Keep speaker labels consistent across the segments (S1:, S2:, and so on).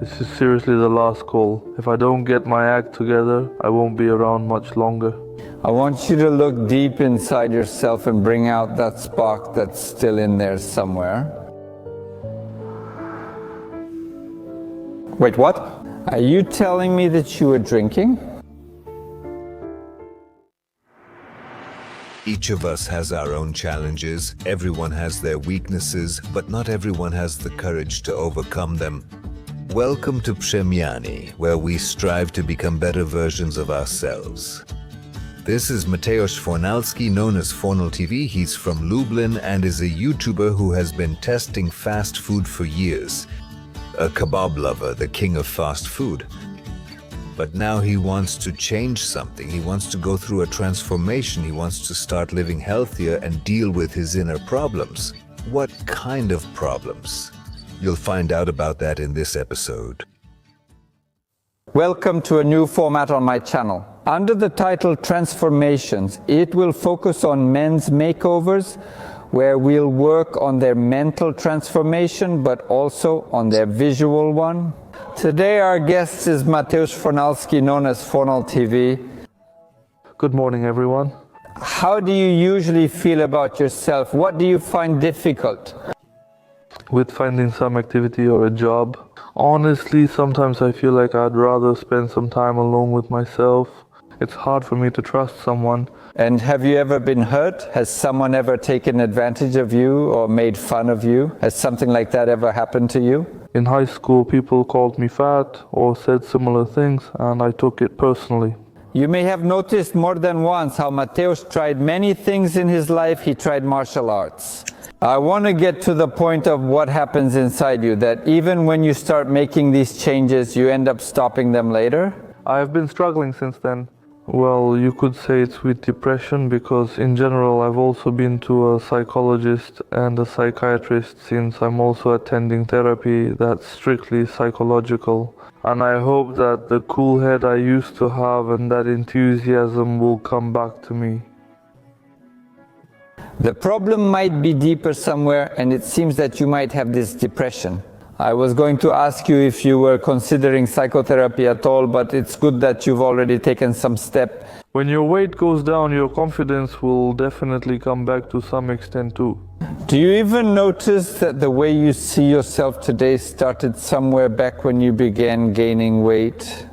S1: This is seriously the last call. If I don't get my act together, I won't be around much longer.
S2: I want you to look deep inside yourself and bring out that spark that's still in there somewhere. Wait, what? Are you telling me that you were drinking?
S3: Each of us has our own challenges, everyone has their weaknesses, but not everyone has the courage to overcome them. Welcome to Przemiany, where we strive to become better versions of ourselves. This is Mateusz Fornalski, known as FornalTV. He's from Lublin and is a YouTuber who has been testing fast food for years. A kebab lover, the king of fast food. But now he wants to change something. He wants to go through a transformation. He wants to start living healthier and deal with his inner problems. What kind of problems? You'll find out about that in this episode.
S2: Welcome to a new format on my channel. Under the title Transformations, it will focus on men's makeovers, where we'll work on their mental transformation, but also on their visual one. Today our guest is Mateusz Fornalski, known as FornalTV.
S1: Good morning, everyone.
S2: How do you usually feel about yourself? What do you find difficult?
S1: With finding some activity or a job. Honestly, sometimes I feel like I'd rather spend some time alone with myself. It's hard for me to trust someone.
S2: And have you ever been hurt? Has someone ever taken advantage of you or made fun of you? Has something like that ever happened to you?
S1: In high school, people called me fat or said similar things, and I took it personally.
S2: You may have noticed more than once how Mateusz tried many things in his life. He tried martial arts. I want to get to the point of what happens inside you, that even when you start making these changes, you end up stopping them later.
S1: I've been struggling since then. Well, you could say it's with depression, because in general I've also been to a psychologist and a psychiatrist, since I'm also attending therapy that's strictly psychological. And I hope that the cool head I used to have and that enthusiasm will come back to me.
S2: The problem might be deeper somewhere, and it seems that you might have this depression. I was going to ask you if you were considering psychotherapy at all, but it's good that you've already taken some step.
S1: When your weight goes down, your confidence will definitely come back to some extent too.
S2: Do you even notice that the way you see yourself today started somewhere back when you began gaining weight?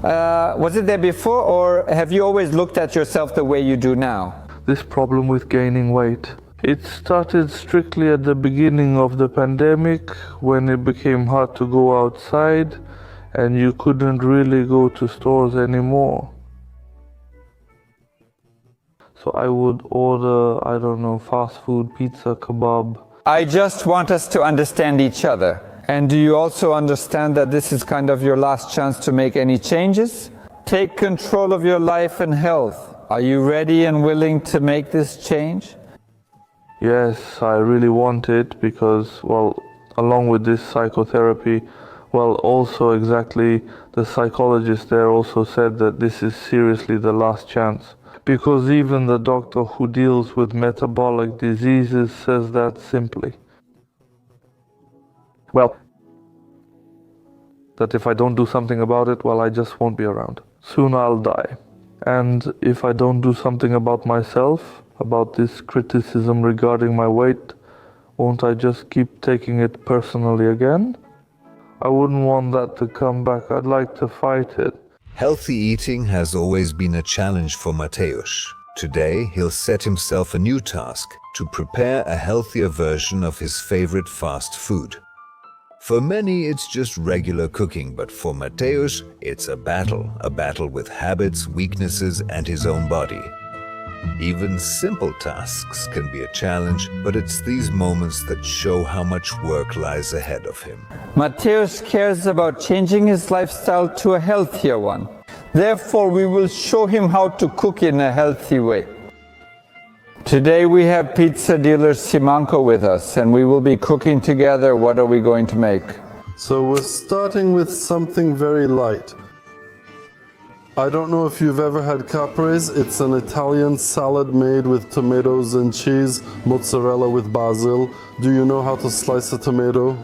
S2: Was it there before, or have you always looked at yourself the way you do now?
S1: This problem with gaining weight, it started strictly at the beginning of the pandemic, when it became hard to go outside and you couldn't really go to stores anymore. So I would order, I don't know, fast food, pizza, kebab.
S2: I just want us to understand each other. And do you also understand that this is kind of your last chance to make any changes? Take control of your life and health. Are you ready and willing to make this change?
S1: Yes, I really want it, because, well, along with this psychotherapy, well, also exactly the psychologist there also said that this is seriously the last chance. Because even the doctor who deals with metabolic diseases says that simply. Well, that if I don't do something about it, well, I just won't be around. Soon I'll die. And if I don't do something about myself, about this criticism regarding my weight, won't I just keep taking it personally again? I wouldn't want that to come back. I'd like to fight it.
S3: Healthy eating has always been a challenge for Mateusz. Today, he'll set himself a new task: to prepare a healthier version of his favorite fast food. For many, it's just regular cooking, but for Mateusz, it's a battle with habits, weaknesses, and his own body. Even simple tasks can be a challenge, but it's these moments that show how much work lies ahead of him.
S2: Mateusz cares about changing his lifestyle to a healthier one. Therefore, we will show him how to cook in a healthy way. Today we have pizza dealer Simanko with us, and we will be cooking together. What are we going to make?
S4: So we're starting with something very light. I don't know if you've ever had caprese. It's an Italian salad made with tomatoes and cheese, mozzarella with basil. Do you know how to slice a tomato?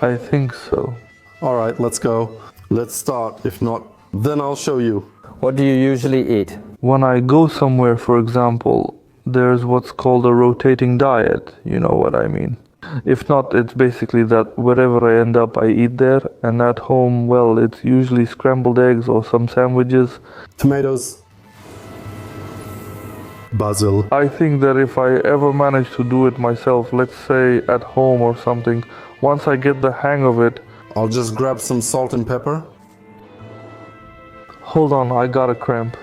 S1: I think so.
S4: All right, let's go. Let's start. If not, then I'll show you.
S2: What do you usually eat?
S1: When I go somewhere, for example, there's what's called a rotating diet. You know what I mean. If not, it's basically that wherever I end up, I eat there. And at home, well, it's usually scrambled eggs or some sandwiches.
S4: Tomatoes. Basil.
S1: I think that if I ever manage to do it myself, let's say at home or something, once I get the hang of it.
S4: I'll just grab some salt and pepper.
S1: Hold on, I got a cramp.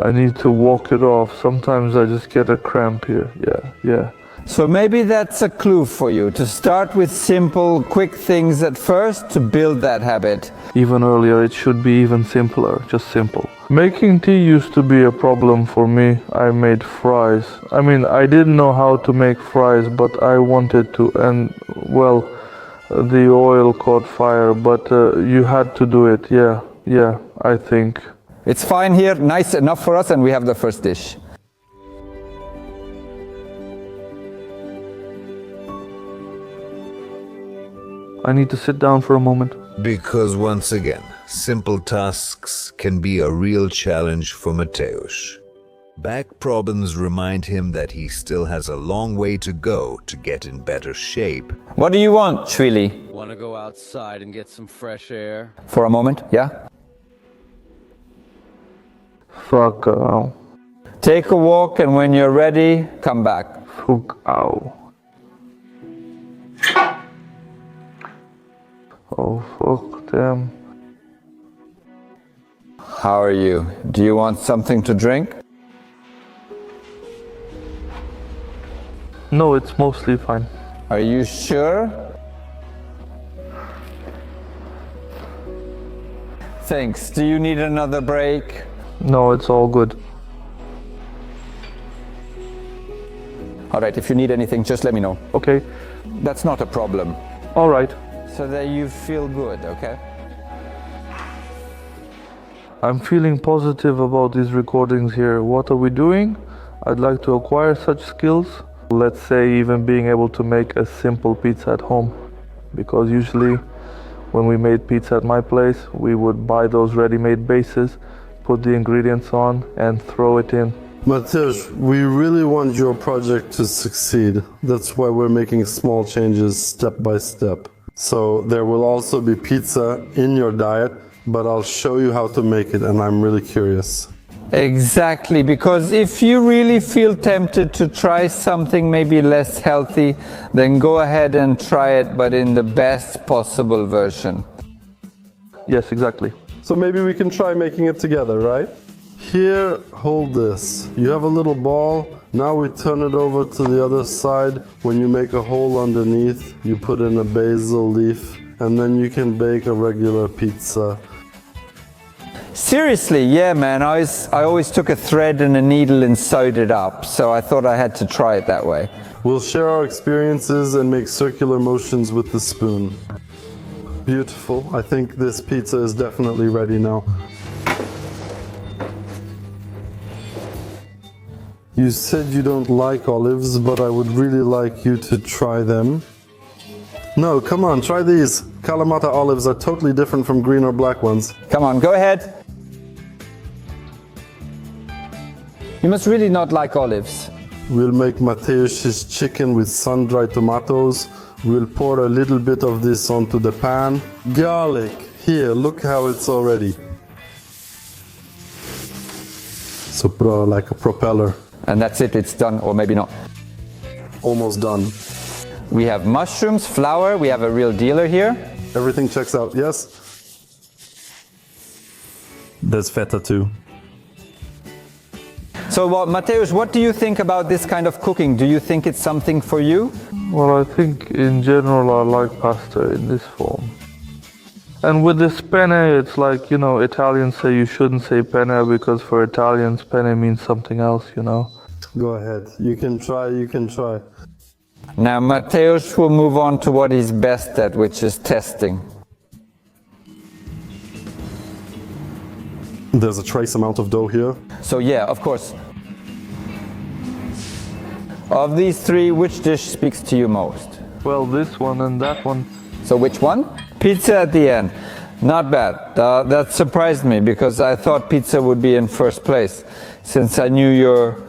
S1: I need to walk it off. Sometimes I just get a cramp here. Yeah.
S2: So maybe that's a clue for you, to start with simple, quick things at first to build that habit.
S1: Even earlier, it should be even simpler, just simple. Making tea used to be a problem for me. I made fries. I mean, I didn't know how to make fries, but I wanted to. And, well, the oil caught fire, but you had to do it. Yeah, I think.
S2: It's fine here, nice enough for us, and we have the first dish.
S1: I need to sit down for a moment.
S3: Because once again, simple tasks can be a real challenge for Mateusz. Back problems remind him that he still has a long way to go to get in better shape.
S2: What do you want, Chwili?
S5: Want to go outside and get some fresh air?
S2: For a moment, yeah?
S1: Fuck ow.
S2: Take a walk, and when you're ready, come back.
S1: Fuck ow. Oh, fuck them.
S2: How are you? Do you want something to drink?
S1: No, it's mostly fine.
S2: Are you sure? Thanks. Do you need another break?
S1: No, it's all good.
S2: All right, if you need anything, just let me know.
S1: Okay,
S2: That's not a problem.
S1: all right.
S2: So that you feel good, okay?
S1: I'm feeling positive about these recordings here. What are we doing? I'd like to acquire such skills. Let's say even being able to make a simple pizza at home. Because usually when we made pizza at my place, we would buy those ready-made bases, put the ingredients on and throw it in.
S4: Mateusz, we really want your project to succeed. That's why we're making small changes step by step. So there will also be pizza in your diet, but I'll show you how to make it, and I'm really curious.
S2: Exactly, because if you really feel tempted to try something maybe less healthy, then go ahead and try it, but in the best possible version.
S1: Yes, exactly.
S4: So maybe we can try making it together, right? Here, hold this. You have a little ball. Now we turn it over to the other side. When you make a hole underneath, you put in a basil leaf, and then you can bake a regular pizza.
S2: Seriously, yeah, man, I always took a thread and a needle and sewed it up, so I thought I had to try it that way.
S4: We'll share our experiences and make circular motions with the spoon. Beautiful. I think this pizza is definitely ready now. You said you don't like olives, but I would really like you to try them. No, come on, try these. Kalamata olives are totally different from green or black ones.
S2: Come on, go ahead. You must really not like olives.
S4: We'll make Mateusz's chicken with sun-dried tomatoes. We'll pour a little bit of this onto the pan. Garlic. Here, look how it's already. So like a propeller.
S2: And that's it, it's done, or maybe not.
S4: Almost done.
S2: We have mushrooms, flour, we have a real dealer here.
S4: Everything checks out, yes? There's feta too.
S2: So Mateusz, what do you think about this kind of cooking? Do you think it's something for you?
S1: Well, I think in general I like pasta in this form. And with this penne, it's like, you know, Italians say you shouldn't say penne because for Italians penne means something else, you know.
S4: Go ahead. You can try, you can try.
S2: Now Mateusz will move on to what he's best at, which is testing.
S4: There's a trace amount of dough here.
S2: So yeah, of course. Of these three, which dish speaks to you most?
S1: Well, this one and that one.
S2: So which one? Pizza at the end. Not bad. That surprised me because I thought pizza would be in first place, since I knew your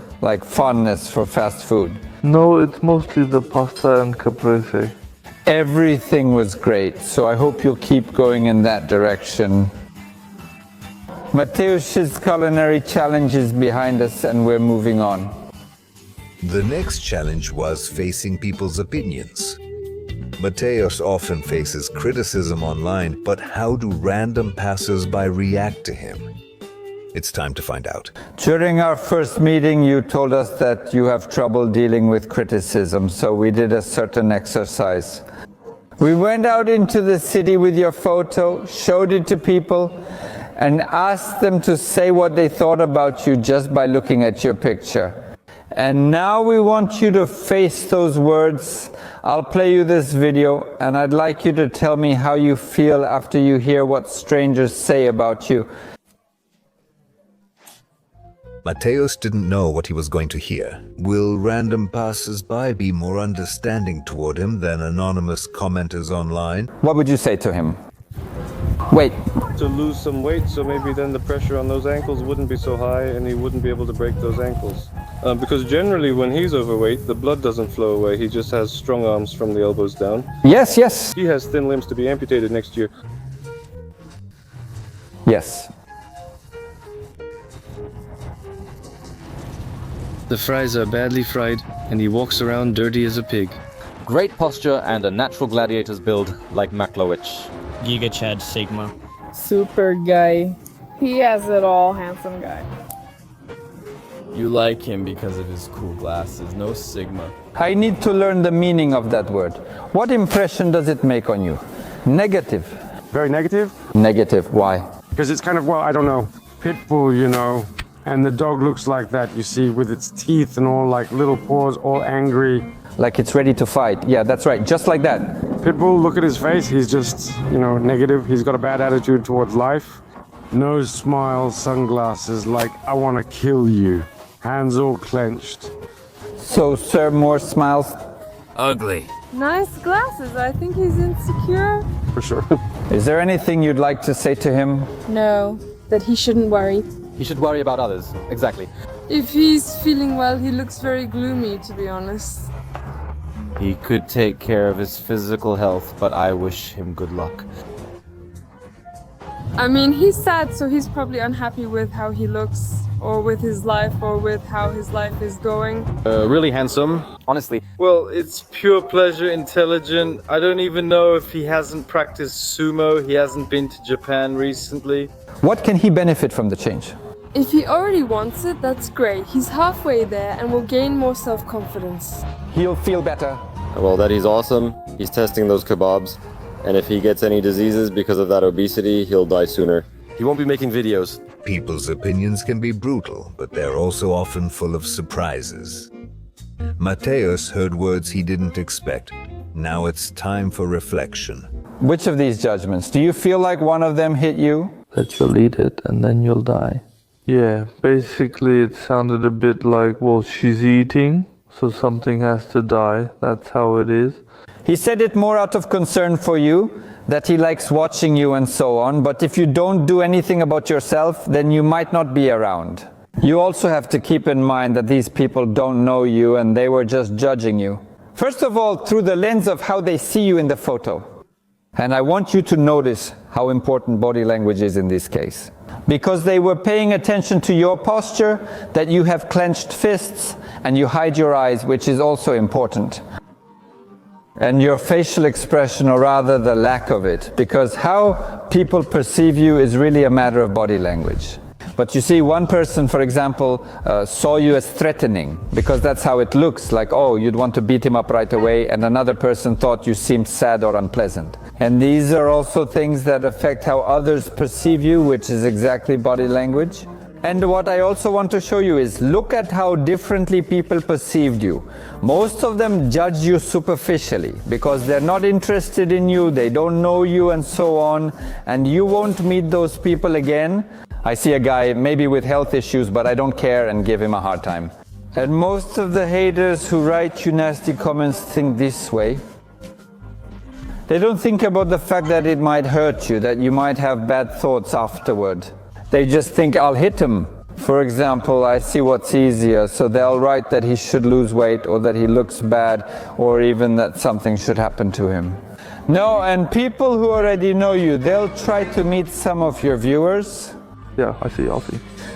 S2: fondness for fast food.
S1: No, it's mostly the pasta and caprese.
S2: Everything was great, so I hope you'll keep going in that direction. Mateusz's culinary challenge is behind us and we're moving on.
S3: The next challenge was facing people's opinions. Mateusz often faces criticism online, but how do random passers-by react to him? It's time to find out.
S2: During our first meeting, you told us that you have trouble dealing with criticism, so we did a certain exercise. We went out into the city with your photo, showed it to people, and asked them to say what they thought about you just by looking at your picture. And now we want you to face those words. I'll play you this video, and I'd like you to tell me how you feel after you hear what strangers say about you.
S3: Mateusz didn't know what he was going to hear. Will random passers-by be more understanding toward him than anonymous commenters online?
S2: What would you say to him? Wait.
S6: To lose some weight, so maybe then the pressure on those ankles wouldn't be so high and he wouldn't be able to break those ankles. Because generally when he's overweight, the blood doesn't flow away. He just has strong arms from the elbows down.
S2: Yes, yes.
S6: He has thin limbs to be amputated next year.
S2: Yes.
S7: The fries are badly fried, and he walks around dirty as a pig.
S8: Great posture and a natural gladiator's build like Maklowicz.
S9: Giga Chad Sigma.
S10: Super guy. He has it all, handsome guy.
S11: You like him because of his cool glasses, no Sigma.
S2: I need to learn the meaning of that word. What impression does it make on you? Negative.
S12: Very negative?
S2: Negative, why?
S12: Because it's kind of, well, I don't know, pit bull, you know, and the dog looks like that, you see, with its teeth and all like little paws, all angry.
S2: Like it's ready to fight. Yeah, that's right, just like that.
S12: Pitbull, look at his face, he's just, you know, negative. He's got a bad attitude towards life. Nose smile, sunglasses, like, I want to kill you. Hands all clenched.
S2: So, sir, more smiles?
S11: Ugly.
S10: Nice glasses. I think he's insecure.
S12: For sure.
S2: Is there anything you'd like to say to him?
S10: No, that he shouldn't worry.
S8: He should worry about others, exactly.
S10: If he's feeling well, he looks very gloomy, to be honest.
S11: He could take care of his physical health, but I wish him good luck.
S10: I mean, he's sad, so he's probably unhappy with how he looks, or with his life, or with how his life is going.
S6: Really handsome.
S8: Honestly,
S6: Well, it's pure pleasure, intelligent. I don't even know if he hasn't practiced sumo. He hasn't been to Japan recently.
S2: What can he benefit from the change?
S10: If he already wants it, that's great. He's halfway there and will gain more self-confidence.
S2: He'll feel better.
S13: Well, that he's awesome. He's testing those kebabs. And if he gets any diseases because of that obesity, he'll die sooner.
S6: He won't be making videos.
S3: People's opinions can be brutal, but they're also often full of surprises. Mateusz heard words he didn't expect. Now it's time for reflection.
S2: Which of these judgments? Do you feel like one of them hit you?
S1: That you'll eat it and then you'll die. Yeah, basically it sounded a bit like, well, she's eating, so something has to die. That's how it is.
S2: He said it more out of concern for you, that he likes watching you and so on, but if you don't do anything about yourself, then you might not be around. You also have to keep in mind that these people don't know you and they were just judging you. First of all, through the lens of how they see you in the photo. And I want you to notice how important body language is in this case. Because they were paying attention to your posture, that you have clenched fists and you hide your eyes, which is also important. And your facial expression, or rather the lack of it, because how people perceive you is really a matter of body language. But you see, one person, for example, saw you as threatening, because that's how it looks, like, oh, you'd want to beat him up right away, and another person thought you seemed sad or unpleasant. And these are also things that affect how others perceive you, which is exactly body language. And what I also want to show you is, look at how differently people perceived you. Most of them judge you superficially, because they're not interested in you, they don't know you and so on, and you won't meet those people again I see a guy maybe with health issues, but I don't care and give him a hard time. And most of the haters who write you nasty comments think this way. They don't think about the fact that it might hurt you, that you might have bad thoughts afterward. They just think, I'll hit him. For example, I see what's easier, so they'll write that he should lose weight, or that he looks bad, or even that something should happen to him. No, and people who already know you, they'll try to meet some of your viewers.
S1: Yeah, I see.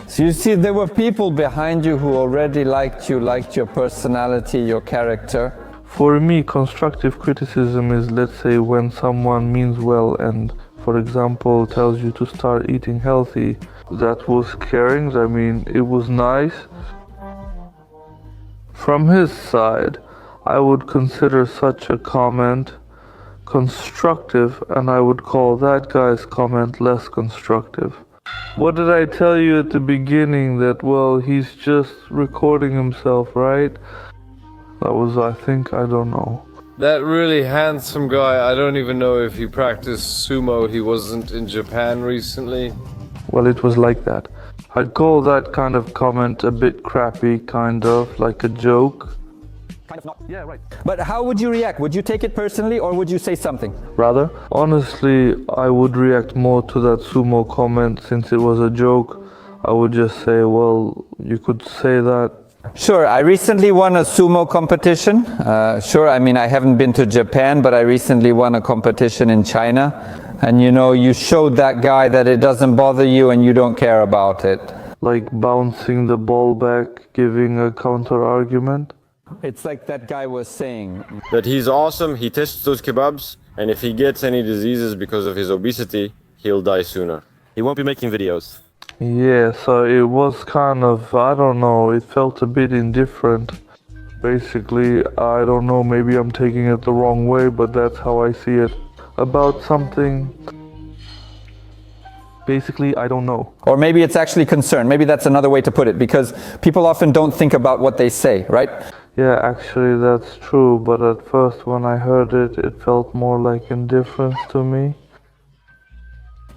S2: So you see, there were people behind you who already liked you, liked your personality, your character.
S1: For me, constructive criticism is, let's say, when someone means well and, for example, tells you to start eating healthy. That was caring, I mean, it was nice. From his side, I would consider such a comment constructive, and I would call that guy's comment less constructive. What did I tell you at the beginning? That, well, he's just recording himself, right? That was, I don't know.
S6: That really handsome guy, I don't even know if he practiced sumo. He wasn't in Japan recently.
S1: Well, it was like that. I'd call that kind of comment a bit crappy, kind of, like a joke.
S2: Kind of not. Yeah, right. But how would you react? Would you take it personally, or would you say something?
S1: Rather, honestly, I would react more to that sumo comment. Since it was a joke, I would just say, well, you could say that.
S2: Sure, I recently won a sumo competition. Sure, I mean, I haven't been to Japan, but I recently won a competition in China. And you know, you showed that guy that it doesn't bother you and you don't care about it.
S1: Like bouncing the ball back, giving a counter argument.
S2: It's like that guy was saying.
S13: That he's awesome, he tests those kebabs, and if he gets any diseases because of his obesity, he'll die sooner. He won't be making videos.
S1: Yeah, so it was kind of, I don't know, it felt a bit indifferent. Basically, I don't know, maybe I'm taking it the wrong way, but that's how I see it. About something, basically, I don't know.
S2: Or maybe it's actually concern. Maybe that's another way to put it, because people often don't think about what they say, right?
S1: Yeah, actually, that's true, but at first when I heard it, it felt more like indifference to me.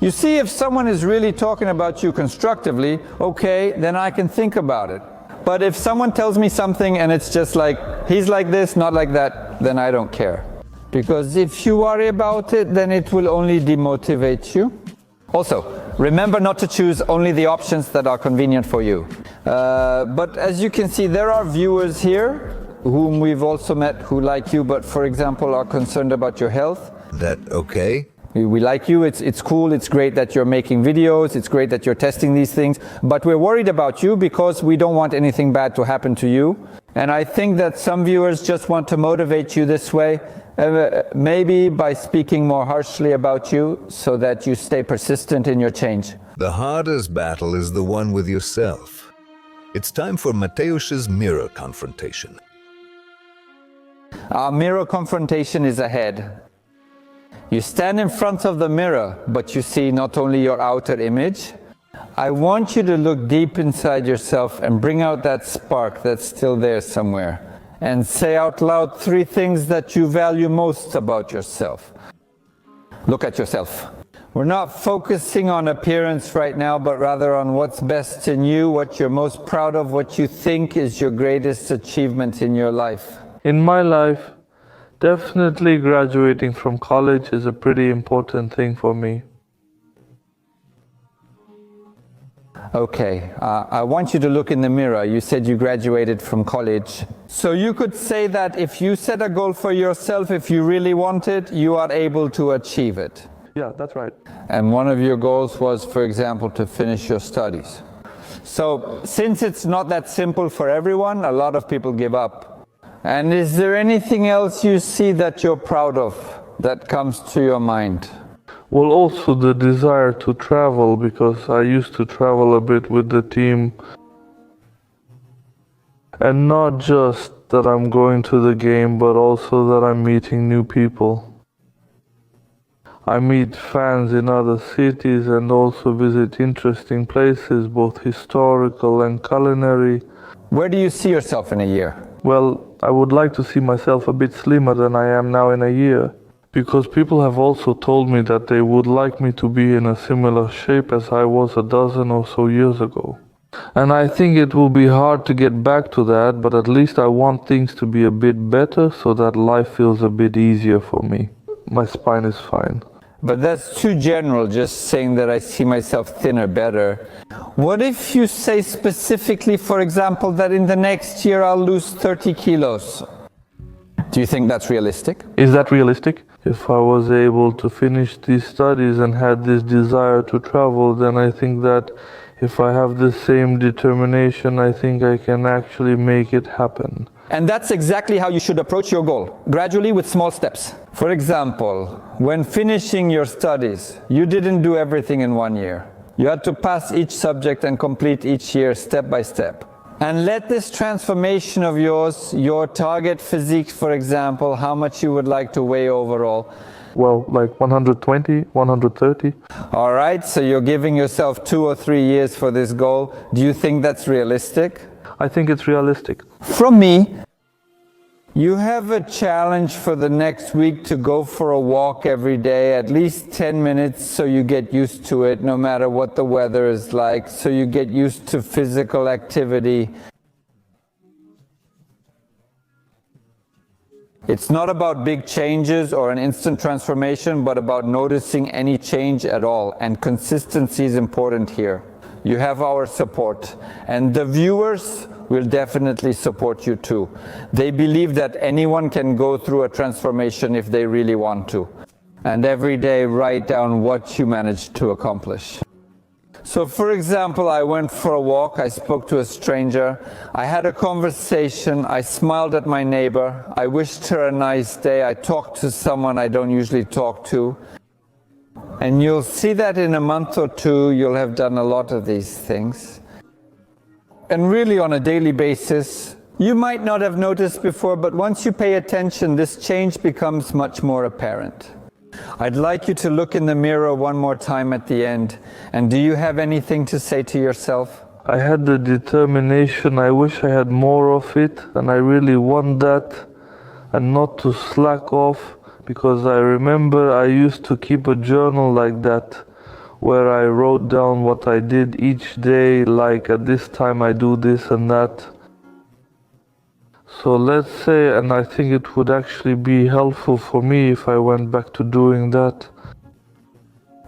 S2: You see, if someone is really talking about you constructively, okay, then I can think about it. But if someone tells me something and it's just like, he's like this, not like that, then I don't care. Because if you worry about it, then it will only demotivate you. Also, remember not to choose only the options that are convenient for you. But as you can see, there are viewers here whom we've also met who like you, but for example, are concerned about your health.
S3: That okay?
S2: We like you, it's cool, it's great that you're making videos, it's great that you're testing these things, but we're worried about you because we don't want anything bad to happen to you. And I think that some viewers just want to motivate you this way, maybe by speaking more harshly about you so that you stay persistent in your change.
S3: The hardest battle is the one with yourself. It's time for Mateusz's mirror confrontation.
S2: Our mirror confrontation is ahead. You stand in front of the mirror, but you see not only your outer image. I want you to look deep inside yourself and bring out that spark that's still there somewhere. And say out loud 3 things that you value most about yourself. Look at yourself. We're not focusing on appearance right now, but rather on what's best in you, what you're most proud of, what you think is your greatest achievement in your life.
S1: In my life, definitely graduating from college is a pretty important thing for me.
S2: Okay, I want you to look in the mirror. You said you graduated from college. So you could say that if you set a goal for yourself, if you really want it, you are able to achieve it.
S1: Yeah, that's right.
S2: And one of your goals was, for example, to finish your studies. So since it's not that simple for everyone, a lot of people give up. And is there anything else you see that you're proud of, that comes to your mind?
S1: Well, also the desire to travel, because I used to travel a bit with the team. And not just that I'm going to the game, but also that I'm meeting new people. I meet fans in other cities and also visit interesting places, both historical and culinary.
S2: Where do you see yourself in a year?
S1: Well, I would like to see myself a bit slimmer than I am now in a year. because people have also told me that they would like me to be in a similar shape as I was a dozen or so years ago. And I think it will be hard to get back to that, but at least I want things to be a bit better so that life feels a bit easier for me. My spine is fine.
S2: But that's too general, just saying that I see myself thinner better. What if you say specifically, for example, that in the next year I'll lose 30 kilos? Do you think that's realistic?
S1: Is that realistic? If I was able to finish these studies and had this desire to travel, then I think that if I have the same determination, I think I can actually make it happen.
S2: And that's exactly how you should approach your goal, gradually with small steps. For example, when finishing your studies, you didn't do everything in 1 year. You had to pass each subject and complete each year step by step. And let this transformation of yours, your target physique, for example, how much you would like to weigh overall.
S1: Well, like 120, 130.
S2: All right, so you're giving yourself 2 or 3 years for this goal. Do you think that's realistic?
S1: I think it's realistic.
S2: From me, you have a challenge for the next week to go for a walk every day, at least 10 minutes, so you get used to it, no matter what the weather is like, so you get used to physical activity. It's not about big changes or an instant transformation, but about noticing any change at all, and consistency is important here. You have our support, and the viewers will definitely support you too. They believe that anyone can go through a transformation if they really want to. And every day write down what you managed to accomplish. So for example, I went for a walk, I spoke to a stranger, I had a conversation, I smiled at my neighbor, I wished her a nice day, I talked to someone I don't usually talk to. And you'll see that in a month or two, you'll have done a lot of these things. And really on a daily basis, you might not have noticed before, but once you pay attention, this change becomes much more apparent. I'd like you to look in the mirror one more time at the end. And do you have anything to say to yourself?
S1: I had the determination, I wish I had more of it, and I really want that, and not to slack off. Because I remember I used to keep a journal like that, where I wrote down what I did each day, like at this time I do this and that. So let's say, and I think it would actually be helpful for me if I went back to doing that.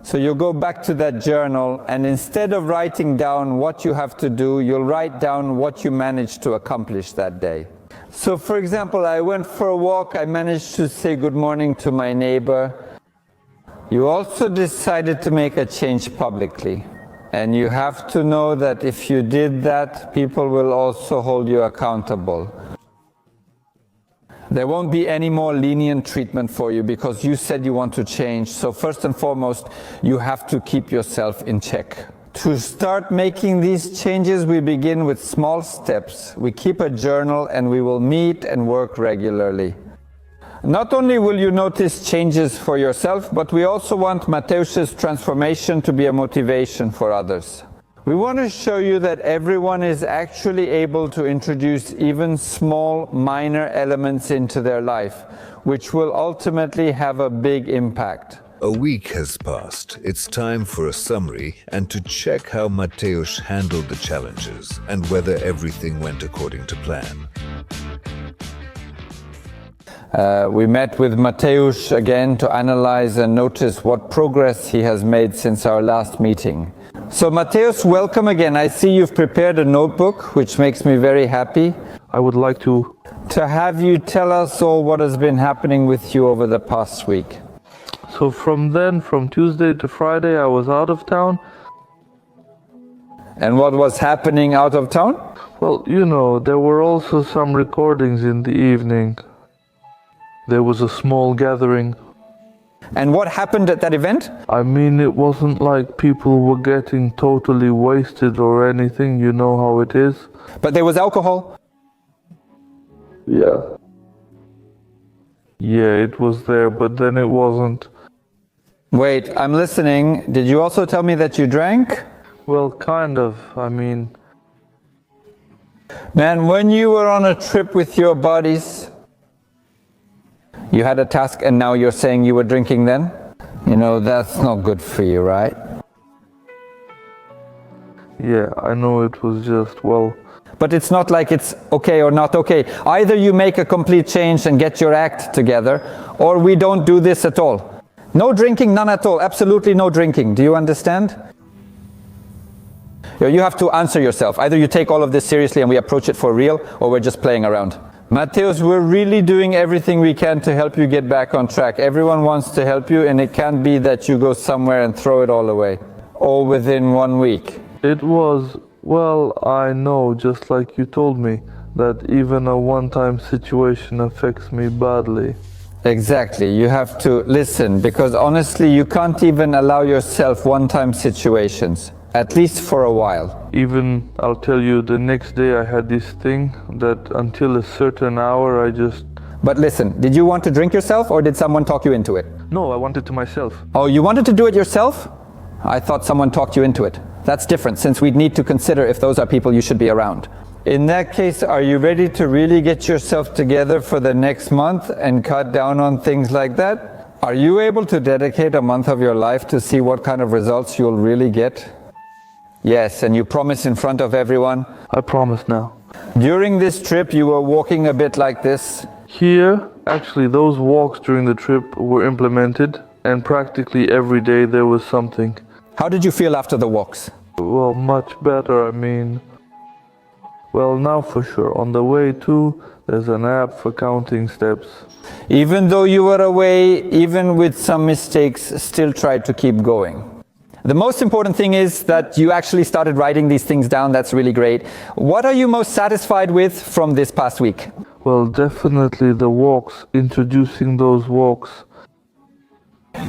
S2: So you'll go back to that journal, and instead of writing down what you have to do, you'll write down what you managed to accomplish that day. So for example, I went for a walk, I managed to say good morning to my neighbor. You also decided to make a change publicly. And you have to know that if you did that, people will also hold you accountable. There won't be any more lenient treatment for you because you said you want to change. So first and foremost, you have to keep yourself in check. To start making these changes, we begin with small steps. We keep a journal and we will meet and work regularly. Not only will you notice changes for yourself, but we also want Mateusz's transformation to be a motivation for others. We want to show you that everyone is actually able to introduce even small, minor elements into their life, which will ultimately have a big impact.
S3: A week has passed. It's time for a summary and to check how Mateusz handled the challenges and whether everything went according to plan.
S2: We met with Mateusz again to analyze and notice what progress he has made since our last meeting. So Mateusz, welcome again. I see you've prepared a notebook, which makes me very happy.
S1: I would like to
S2: have you tell us all what has been happening with you over the past week.
S1: So from Tuesday to Friday, I was out of town.
S2: And what was happening out of town?
S1: Well, you know, there were also some recordings in the evening. There was a small gathering.
S2: And what happened at that event?
S1: I mean, it wasn't like people were getting totally wasted or anything, you know how it is.
S2: But there was alcohol?
S1: Yeah. Yeah, it was there, but then it wasn't.
S2: Wait, I'm listening. Did you also tell me that you drank?
S1: Well, kind of. I mean...
S2: Man, when you were on a trip with your buddies, You had a task and now you're saying you were drinking then? You know, that's not good for you, right?
S1: Yeah, I know it was just, well...
S2: But it's not like it's okay or not okay. Either you make a complete change and get your act together, or we don't do this at all. No drinking, none at all. Absolutely no drinking. Do you understand? You have to answer yourself. Either you take all of this seriously and we approach it for real, or we're just playing around. Mateusz, we're really doing everything we can to help you get back on track. Everyone wants to help you, and it can't be that you go somewhere and throw it all away. All within 1 week.
S1: It was, well, I know, just like you told me, that even a one-time situation affects me badly.
S2: Exactly. You have to listen, because honestly, you can't even allow yourself one-time situations. At least for a while.
S1: Even, I'll tell you, the next day I had this thing that until a certain hour I just...
S2: But listen, did you want to drink yourself or did someone talk you into it?
S1: No, I wanted to myself.
S2: Oh, you wanted to do it yourself? I thought someone talked you into it. That's different, since we'd need to consider if those are people you should be around. In that case, are you ready to really get yourself together for the next month and cut down on things like that? Are you able to dedicate a month of your life to see what kind of results you'll really get? Yes, and you promise in front of everyone?
S1: I promise now.
S2: During this trip, you were walking a bit like this?
S1: Here, actually, those walks during the trip were implemented, and practically every day there was something.
S2: How did you feel after the walks?
S1: Well, much better, I mean. Well, now for sure. On the way too, there's an app for counting steps.
S2: Even though you were away, even with some mistakes, still tried to keep going. The most important thing is that you actually started writing these things down. That's really great. What are you most satisfied with from this past week?
S1: Well, definitely the walks, introducing those walks.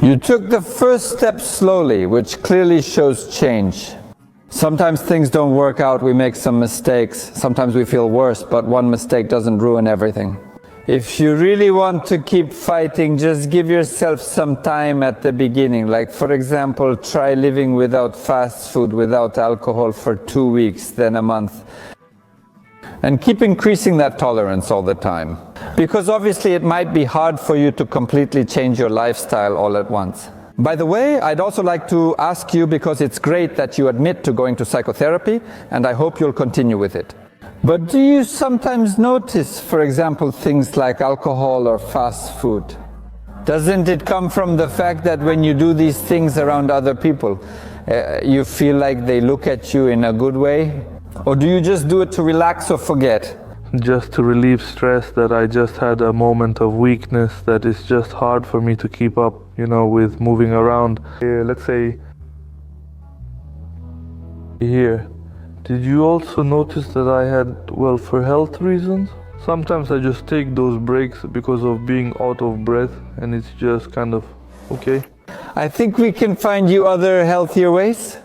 S2: You took the first step slowly, which clearly shows change. Sometimes things don't work out, we make some mistakes. Sometimes we feel worse, but one mistake doesn't ruin everything. If you really want to keep fighting, just give yourself some time at the beginning. Like, for example, try living without fast food, without alcohol for 2 weeks, then a month. And keep increasing that tolerance all the time. Because obviously it might be hard for you to completely change your lifestyle all at once. By the way, I'd also like to ask you, because it's great that you admit to going to psychotherapy, and I hope you'll continue with it. But do you sometimes notice, for example, things like alcohol or fast food? Doesn't it come from the fact that when you do these things around other people, you feel like they look at you in a good way? Or do you just do it to relax or forget?
S1: Just to relieve stress that I just had a moment of weakness that is just hard for me to keep up, you know, with moving around. Let's say here. Did you also notice that I had, well, for health reasons? Sometimes I just take those breaks because of being out of breath, and it's just kind of okay.
S2: I think we can find you other healthier ways.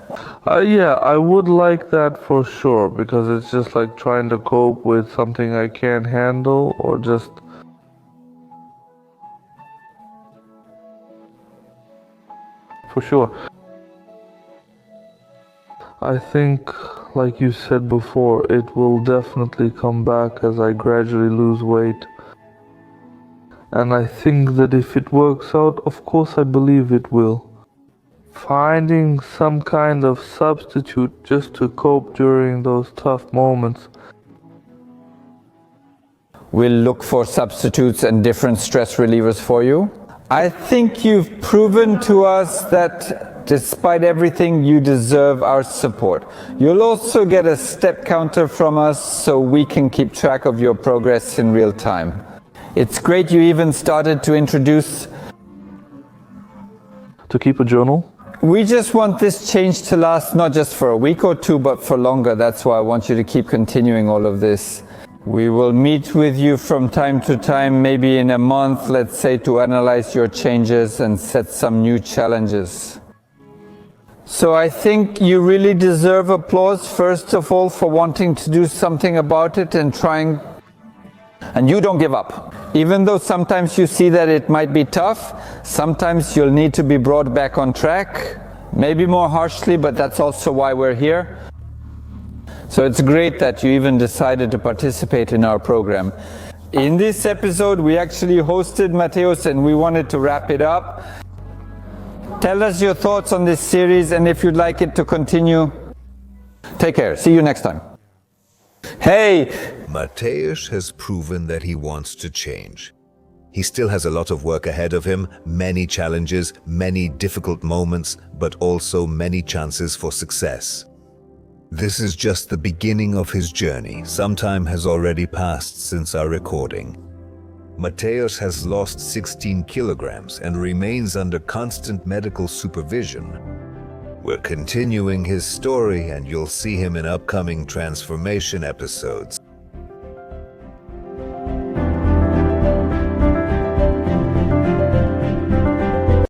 S1: Yeah, I would like that for sure, because it's just like trying to cope with something I can't handle, or just... For sure. I think, like you said before, it will definitely come back as I gradually lose weight. And I think that if it works out, of course I believe it will. Finding some kind of substitute just to cope during those tough moments.
S2: We'll look for substitutes and different stress relievers for you. I think you've proven to us that despite everything, you deserve our support. You'll also get a step counter from us so we can keep track of your progress in real time. It's great you even started to introduce...
S1: To keep a journal?
S2: We just want this change to last not just for a week or two, but for longer. That's why I want you to keep continuing all of this. We will meet with you from time to time, maybe in a month, let's say, to analyze your changes and set some new challenges. So I think you really deserve applause, first of all, for wanting to do something about it and trying. And you don't give up. Even though sometimes you see that it might be tough, sometimes you'll need to be brought back on track, maybe more harshly, but that's also why we're here. So it's great that you even decided to participate in our program. In this episode, we actually hosted Mateusz and we wanted to wrap it up. Tell us your thoughts on this series and if you'd like it to continue. Take care. See you next time. Hey!
S3: Mateusz has proven that he wants to change. He still has a lot of work ahead of him, many challenges, many difficult moments, but also many chances for success. This is just the beginning of his journey. Some time has already passed since our recording. Mateusz has lost 16 kilograms and remains under constant medical supervision. We're continuing his story and you'll see him in upcoming transformation episodes.